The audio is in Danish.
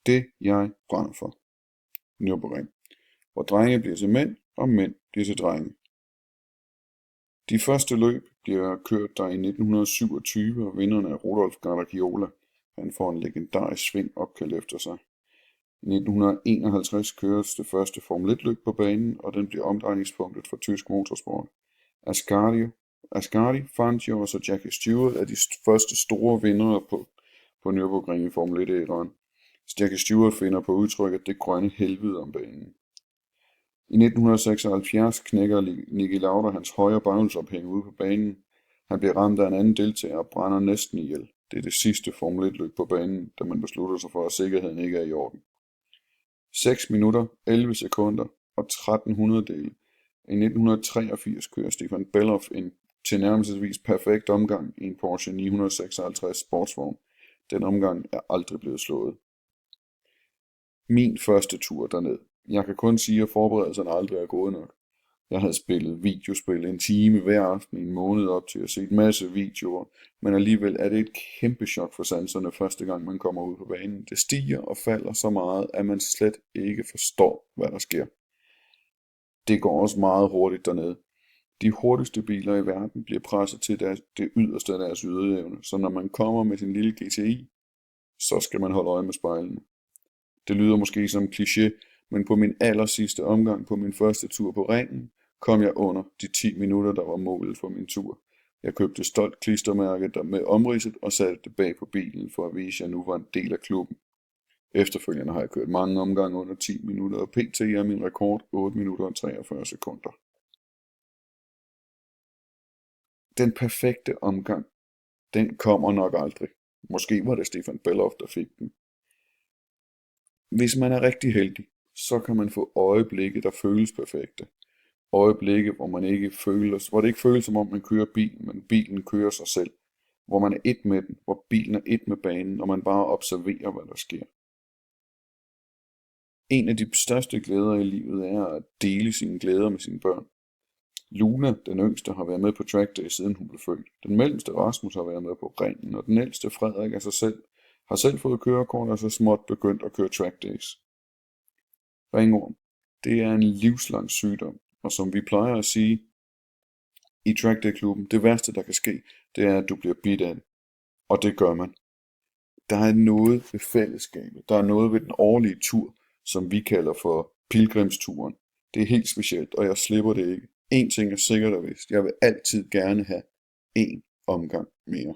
Det jeg brænder for. Nürburgring. Hvor drenge bliver til mænd, og mænd bliver til drenge. De første løb bliver kørt der i 1927, og vinderne er Rudolf Garagiola. Han får en legendarisk sving opkaldt efter sig. I 1951 køres det første Formel 1-løb på banen, og den bliver omdrejningspunktet for tysk motorsport. Ascari, Fangio og Jackie Stewart er de første store vindere på Nürburgring i Formel 1-æraen. Jackie Stewart finder på udtrykket det grønne helvede om banen. I 1976 knækker Niki Lauda hans højre baghjulsophæng ude på banen. Han bliver ramt af en anden deltager og brænder næsten ihjel. Det er det sidste Formel 1-løb på banen, da man beslutter sig for, at sikkerheden ikke er i orden. 6 minutter, 11 sekunder og 1300 dele. I 1983 kører Stefan Bellof en tilnærmelsesvis perfekt omgang i en Porsche 956 sportsvogn. Den omgang er aldrig blevet slået. Min første tur derned. Jeg kan kun sige, at forberedelserne aldrig er gode nok. Jeg havde spillet videospil en time hver aften i en måned op til at se en masse videoer, men alligevel er det et kæmpe chok for sanserne første gang man kommer ud på banen. Det stiger og falder så meget, at man slet ikke forstår, hvad der sker. Det går også meget hurtigt dernede. De hurtigste biler i verden bliver presset til det yderste af deres ydeevne, så når man kommer med sin lille GTI, så skal man holde øje med spejlene. Det lyder måske som en kliché, men på min allersidste omgang på min første tur på ringen, kom jeg under de 10 minutter, der var målet for min tur. Jeg købte stolt klistermærke der med omridset og satte det bag på bilen for at vise, at jeg nu var en del af klubben. Efterfølgende har jeg kørt mange omgange under 10 minutter, og pt. er min rekord 8 minutter og 43 sekunder. Den perfekte omgang, den kommer nok aldrig. Måske var det Stefan Bellof, der fik den. Hvis man er rigtig heldig, så kan man få øjeblikke, der føles perfekte. Øjeblikke, hvor det ikke føles som om man kører bilen, men bilen kører sig selv. Hvor man er et med den, hvor bilen er et med banen, og man bare observerer, hvad der sker. En af de største glæder i livet er at dele sine glæder med sine børn. Luna, den yngste, har været med på track day, siden hun blev født. Den mellemste Rasmus har været med på ringen, og den ældste Frederik har selv fået kørekort og så småt begyndt at køre track days. Ringorm, det er en livslang sygdom, og som vi plejer at sige i track day klubben, det værste der kan ske, det er at du bliver bidt af det. Og det gør man. Der er noget ved fællesskabet, der er noget ved den årlige tur, som vi kalder for pilgrimsturen. Det er helt specielt, og jeg slipper det ikke. En ting er sikkert og vist, jeg vil altid gerne have en omgang mere.